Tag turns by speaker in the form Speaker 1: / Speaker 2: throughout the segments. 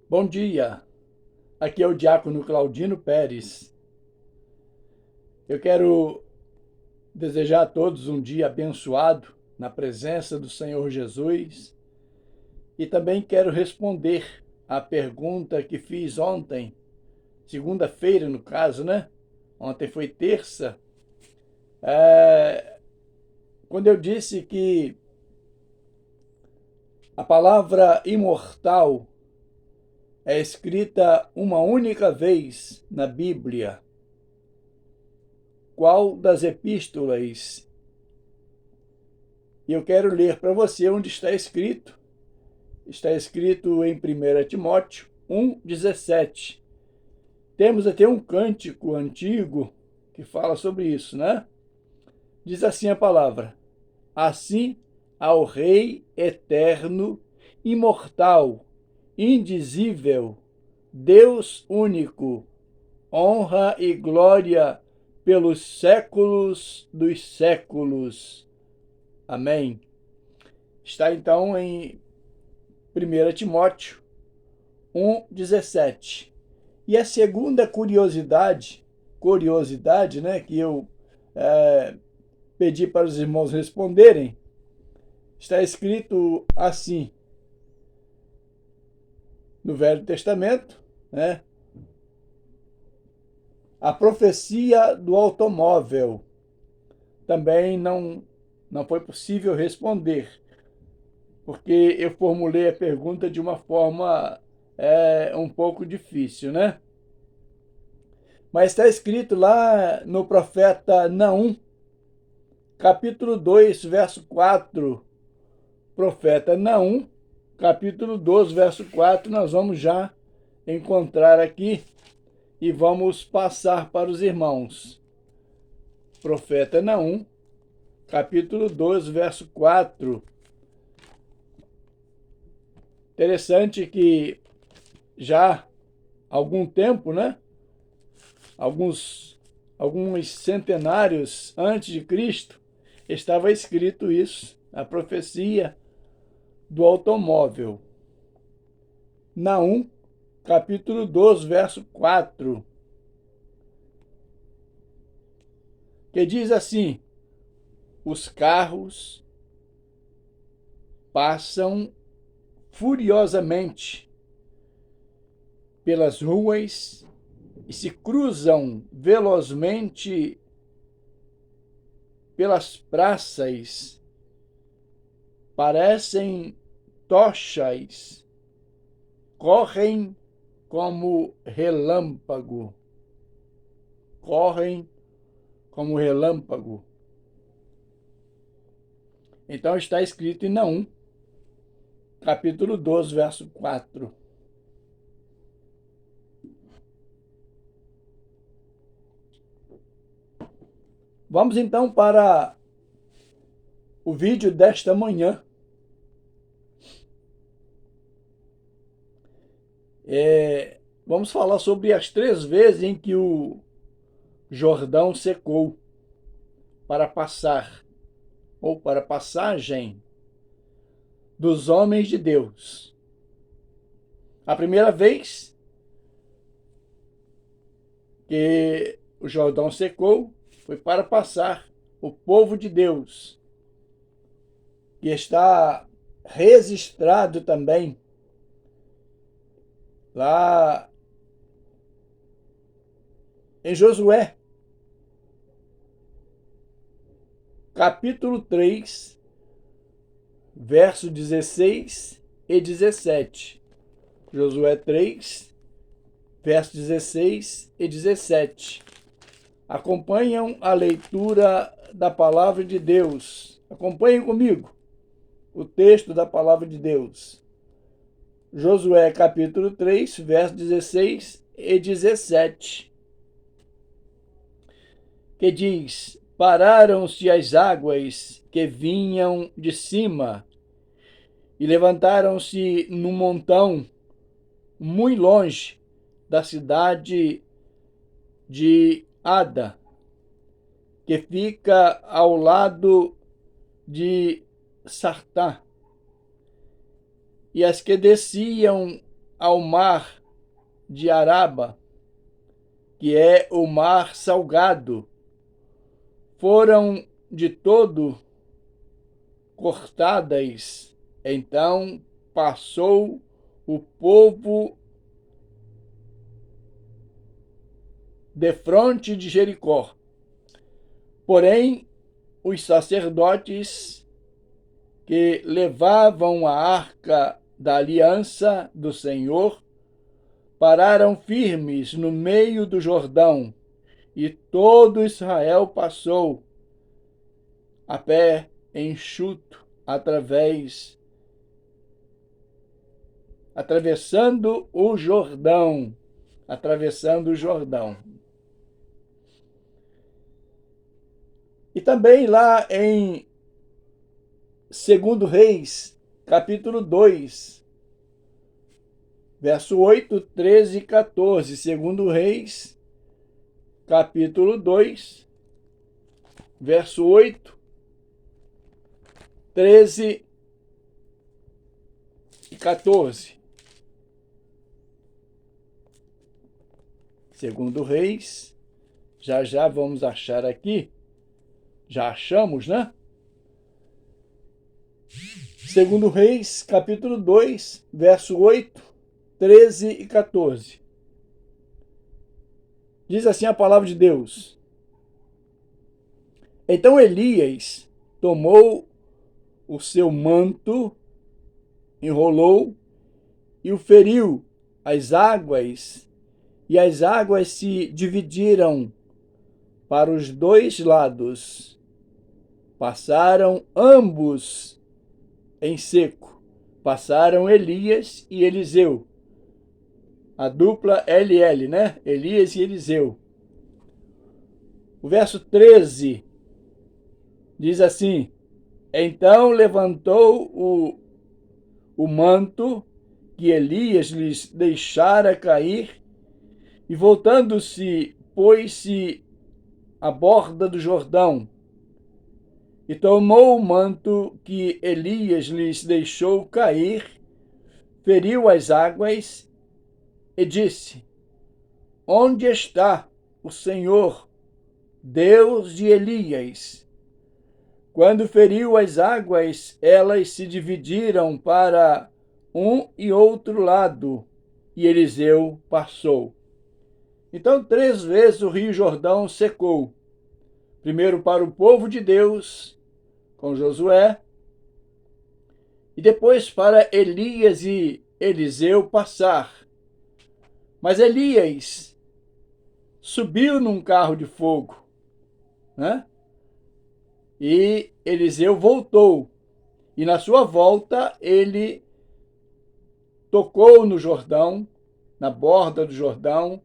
Speaker 1: Bom dia, aqui é o diácono Claudino Pérez. Eu quero desejar a todos um dia abençoado na presença do Senhor Jesus e também quero responder à pergunta que fiz ontem, segunda-feira no caso, né? Ontem foi terça, quando eu disse que a palavra imortal é escrita uma única vez na Bíblia. Qual das epístolas? E eu quero ler para você onde está escrito. Está escrito em 1 Timóteo 1,17. Temos até um cântico antigo que fala sobre isso, né? Diz assim a palavra: Assim ao Rei eterno, imortal, indizível, Deus único, honra e glória pelos séculos dos séculos. Amém. Está então em 1 Timóteo 1,17. E a segunda curiosidade, né, que eu pedi para os irmãos responderem, está escrito assim no Velho Testamento, né? A profecia do automóvel também não foi possível responder, porque eu formulei a pergunta de uma forma um pouco difícil, né? Mas está escrito lá no profeta Naum, capítulo 2, verso 4. Profeta Naum, capítulo 2, verso 4, nós vamos já encontrar aqui e vamos passar para os irmãos. Profeta Naum, capítulo 2, verso 4. Interessante que já há algum tempo, né? Alguns centenários antes de Cristo, estava escrito isso, a profecia do automóvel. Naum, capítulo 12, verso 4, que diz assim: os carros passam furiosamente pelas ruas e se cruzam velozmente pelas praças, parecem tochas, correm como relâmpago. Correm como relâmpago. Então está escrito em Naum, capítulo 12, verso 4. Vamos então para o vídeo desta manhã. Vamos falar sobre as 3 vezes em que o Jordão secou para passar, ou para passagem, dos homens de Deus. A primeira vez que o Jordão secou foi para passar o povo de Deus, que está registrado também lá em Josué, capítulo 3, verso 16 e 17. Josué 3, versos 16 e 17. Acompanham a leitura da palavra de Deus. Acompanhem comigo o texto da palavra de Deus. Josué capítulo 3, versos 16 e 17. Que diz: pararam-se as águas que vinham de cima e levantaram-se num montão muito longe da cidade de Ada, que fica ao lado de Sartá, e as que desciam ao mar de Araba, que é o mar salgado, foram de todo cortadas. Então passou o povo defronte de Jericó. Porém, os sacerdotes que levavam a arca da aliança do Senhor pararam firmes no meio do Jordão, e todo Israel passou a pé enxuto atravessando o Jordão. E também lá em 2 Reis, capítulo 2, verso 8, 13 e 14. 2 Reis, capítulo 2, verso 8, 13 e 14. 2 Reis, já vamos achar aqui. Já achamos, né? 2 Reis, capítulo 2, verso 8, 13 e 14. Diz assim a palavra de Deus: Então Elias tomou o seu manto, enrolou e o feriu às águas, e as águas se dividiram para os dois lados. Passaram ambos em seco. Passaram Elias e Eliseu. A dupla LL, né? Elias e Eliseu. O verso 13 diz assim: Então levantou o manto que Elias lhes deixara cair, e voltando-se, pôs-se à borda do Jordão, e tomou o manto que Elias lhes deixou cair, feriu as águas e disse: Onde está o Senhor, Deus de Elias? Quando feriu as águas, elas se dividiram para um e outro lado, e Eliseu passou. Então, 3 vezes o rio Jordão secou. Primeiro para o povo de Deus, com Josué, e depois para Elias e Eliseu passar. Mas Elias subiu num carro de fogo, né? E Eliseu voltou. E na sua volta ele tocou no Jordão, na borda do Jordão,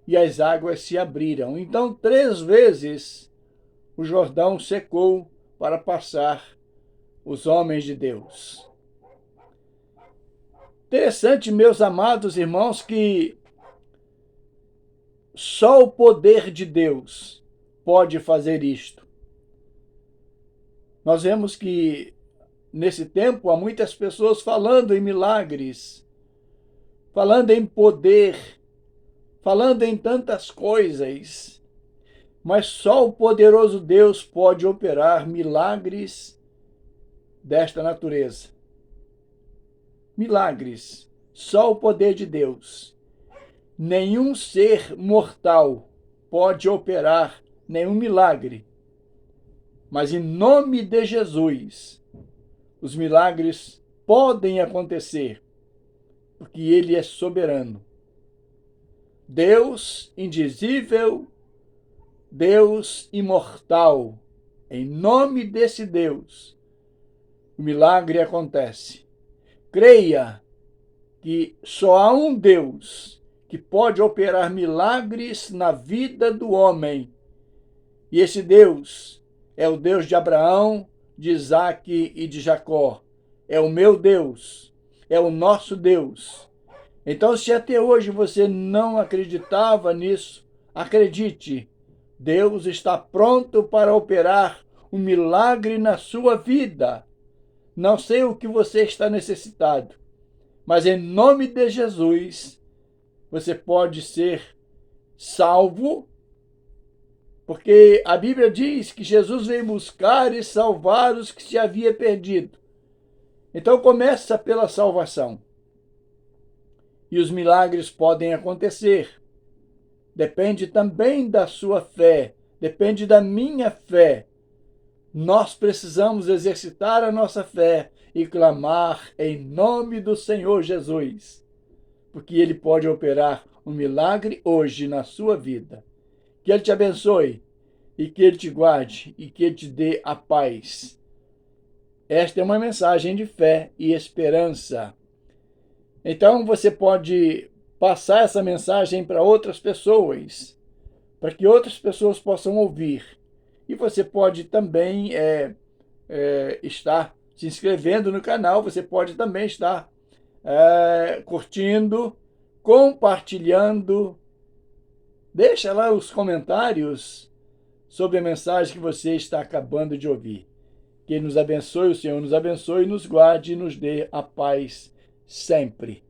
Speaker 1: e as águas se abriram. Então, 3 vezes o Jordão secou para passar os homens de Deus. Interessante, meus amados irmãos, que só o poder de Deus pode fazer isto. Nós vemos que nesse tempo há muitas pessoas falando em milagres, falando em poder, falando em tantas coisas, mas só o poderoso Deus pode operar milagres desta natureza. Milagres, só o poder de Deus. Nenhum ser mortal pode operar nenhum milagre, mas em nome de Jesus, os milagres podem acontecer, porque Ele é soberano. Deus indizível, Deus imortal. Em nome desse Deus, o milagre acontece. Creia que só há um Deus que pode operar milagres na vida do homem. E esse Deus é o Deus de Abraão, de Isaque e de Jacó. É o meu Deus, é o nosso Deus. Então, se até hoje você não acreditava nisso, acredite. Deus está pronto para operar um milagre na sua vida. Não sei o que você está necessitado, Mas em nome de Jesus, você pode ser salvo, porque a Bíblia diz que Jesus veio buscar e salvar os que se havia perdido. Então começa pela salvação. E os milagres podem acontecer. Depende também da sua fé, depende da minha fé. Nós precisamos exercitar a nossa fé e clamar em nome do Senhor Jesus, porque Ele pode operar um milagre hoje na sua vida. Que Ele te abençoe e que Ele te guarde e que Ele te dê a paz. Esta é uma mensagem de fé e esperança. Então você pode passar essa mensagem para outras pessoas, para que outras pessoas possam ouvir. E você pode também estar se inscrevendo no canal, você pode também estar curtindo, compartilhando. Deixa lá os comentários sobre a mensagem que você está acabando de ouvir. Que Ele nos abençoe, o Senhor nos abençoe, nos guarde e nos dê a paz sempre.